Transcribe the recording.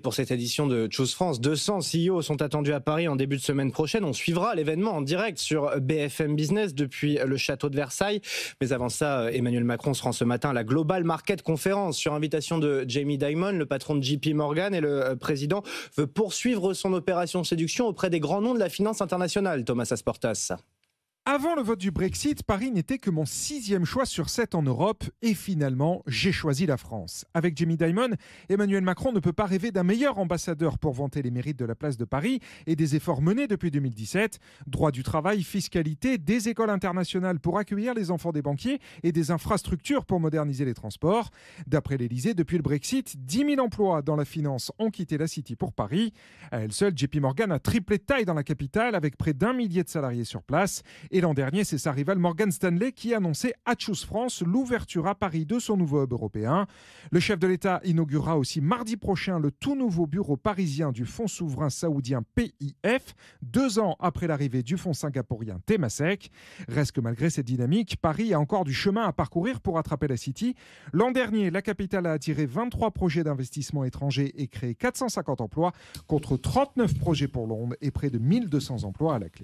pour cette édition de Choose France. 200 CEO sont attendus à Paris en début de semaine prochaine. On suivra l'événement en direct sur BFM Business depuis le château de Versailles. Mais avant ça, Emmanuel Macron se rend ce matin à la Global Market Conference sur invitation de Jamie Dimon, le patron de JP Morgan, et le président veut poursuivre son opération séduction auprès des grands noms de la finance internationale. Thomas Asportas. Avant le vote du Brexit, Paris n'était que mon 6e choix sur 7 en Europe et finalement, j'ai choisi la France. Avec Jamie Dimon, Emmanuel Macron ne peut pas rêver d'un meilleur ambassadeur pour vanter les mérites de la place de Paris et des efforts menés depuis 2017. Droit du travail, fiscalité, des écoles internationales pour accueillir les enfants des banquiers et des infrastructures pour moderniser les transports. D'après l'Élysée, depuis le Brexit, 10 000 emplois dans la finance ont quitté la City pour Paris. À elle seule, JP Morgan a triplé de taille dans la capitale avec près d'1 millier de salariés sur place. Et l'an dernier, c'est sa rivale Morgan Stanley qui annonçait à Choose France l'ouverture à Paris de son nouveau hub européen. Le chef de l'État inaugurera aussi mardi prochain le tout nouveau bureau parisien du fonds souverain saoudien PIF, 2 ans après l'arrivée du fonds singapourien Temasek. Reste que malgré cette dynamique, Paris a encore du chemin à parcourir pour attraper la City. L'an dernier, la capitale a attiré 23 projets d'investissement étrangers et créé 450 emplois contre 39 projets pour Londres et près de 1200 emplois à la clé.